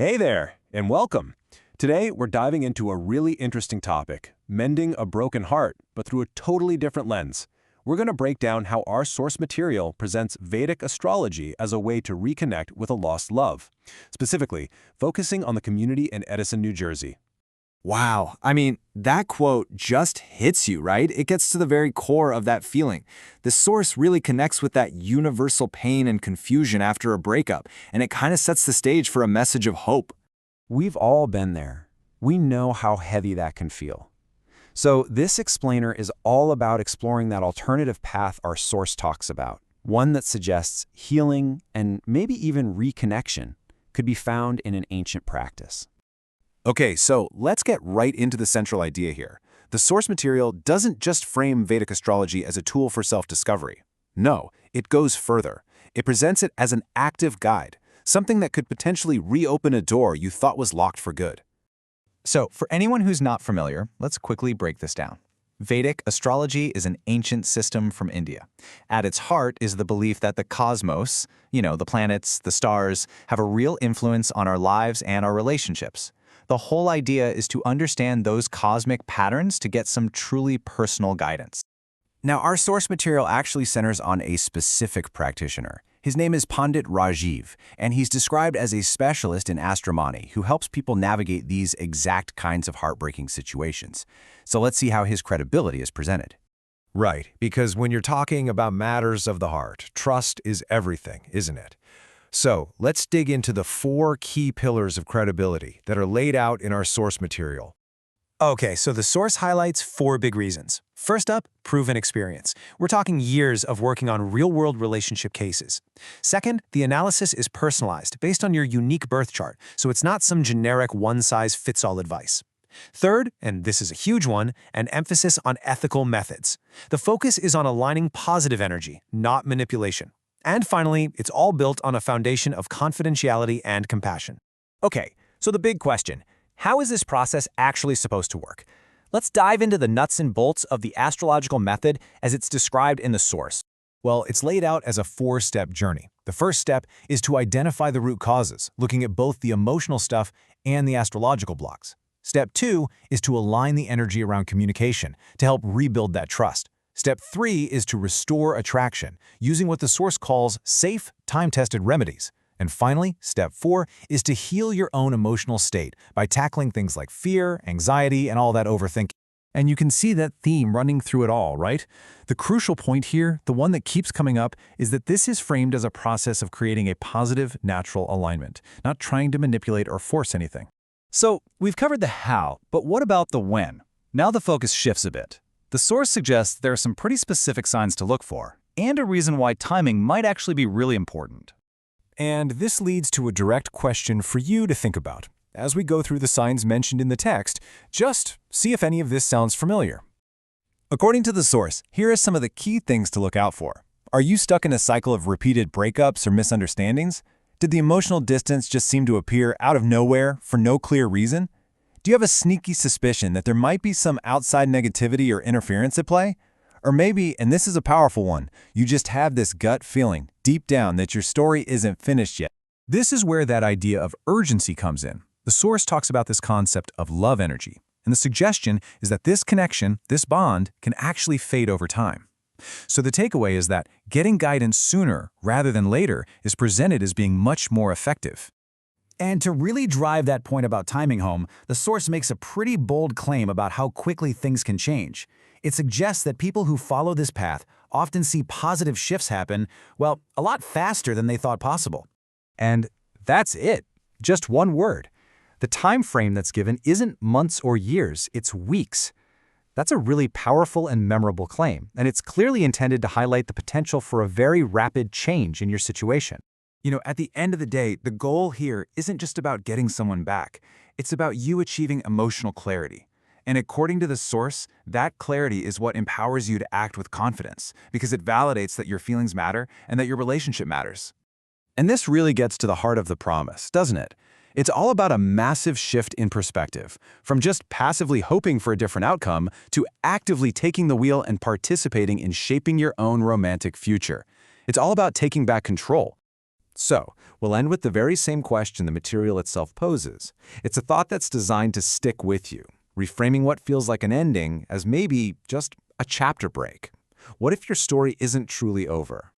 Hey there, and welcome. Today, we're diving into a really interesting topic, mending a broken heart, but through a totally different lens. We're going to break down how our source material presents Vedic astrology as a way to reconnect with a lost love, specifically focusing on the community in Edison, New Jersey. Wow, that quote just hits you, right? It gets to the very core of that feeling. The source really connects with that universal pain and confusion after a breakup, and it kind of sets the stage for a message of hope. We've all been there. We know how heavy that can feel. So this explainer is all about exploring that alternative path our source talks about, one that suggests healing and maybe even reconnection could be found in an ancient practice. Okay, so let's get right into the central idea here. The source material doesn't just frame Vedic astrology as a tool for self-discovery. No, it goes further. It presents it as an active guide, something that could potentially reopen a door you thought was locked for good. So, for anyone who's not familiar, let's quickly break this down. Vedic astrology is an ancient system from India. At its heart is the belief that the cosmos, the planets, the stars, have a real influence on our lives and our relationships. The whole idea is to understand those cosmic patterns to get some truly personal guidance. Now, our source material actually centers on a specific practitioner. His name is Pandit Rajeev, and he's described as a specialist in astronomy who helps people navigate these exact kinds of heartbreaking situations. So let's see how his credibility is presented. Right, because when you're talking about matters of the heart, trust is everything, isn't it? So let's dig into the 4 key pillars of credibility that are laid out in our source material. Okay, so the source highlights 4 big reasons. First up, proven experience. We're talking years of working on real-world relationship cases. Second, the analysis is personalized, based on your unique birth chart, so it's not some generic one-size-fits-all advice. Third, and this is a huge one, an emphasis on ethical methods. The focus is on aligning positive energy, not manipulation. And finally, it's all built on a foundation of confidentiality and compassion. Okay, so the big question, how is this process actually supposed to work? Let's dive into the nuts and bolts of the astrological method as it's described in the source. Well, it's laid out as a 4-step journey. The first step is to identify the root causes, looking at both the emotional stuff and the astrological blocks. Step 2 is to align the energy around communication to help rebuild that trust. Step 3 is to restore attraction, using what the source calls safe, time-tested remedies. And finally, step 4 is to heal your own emotional state by tackling things like fear, anxiety, and all that overthinking. And you can see that theme running through it all, right? The crucial point here, the one that keeps coming up, is that this is framed as a process of creating a positive, natural alignment, not trying to manipulate or force anything. So, we've covered the how, but what about the when? Now the focus shifts a bit. The source suggests there are some pretty specific signs to look for, and a reason why timing might actually be really important. And this leads to a direct question for you to think about. As we go through the signs mentioned in the text, just see if any of this sounds familiar. According to the source, here are some of the key things to look out for. Are you stuck in a cycle of repeated breakups or misunderstandings? Did the emotional distance just seem to appear out of nowhere for no clear reason? Do you have a sneaky suspicion that there might be some outside negativity or interference at play? Or maybe, and this is a powerful one, you just have this gut feeling deep down that your story isn't finished yet. This is where that idea of urgency comes in. The source talks about this concept of love energy, and the suggestion is that this connection, this bond, can actually fade over time. So the takeaway is that getting guidance sooner rather than later is presented as being much more effective. And to really drive that point about timing home, the source makes a pretty bold claim about how quickly things can change. It suggests that people who follow this path often see positive shifts happen, well, a lot faster than they thought possible. And that's it. Just one word. The time frame that's given isn't months or years, it's weeks. That's a really powerful and memorable claim, and it's clearly intended to highlight the potential for a very rapid change in your situation. At the end of the day, the goal here isn't just about getting someone back. It's about you achieving emotional clarity. And according to the source, that clarity is what empowers you to act with confidence, because it validates that your feelings matter and that your relationship matters. And this really gets to the heart of the promise, doesn't it? It's all about a massive shift in perspective, from just passively hoping for a different outcome to actively taking the wheel and participating in shaping your own romantic future. It's all about taking back control. So, we'll end with the very same question the material itself poses. It's a thought that's designed to stick with you, reframing what feels like an ending as maybe just a chapter break. What if your story isn't truly over?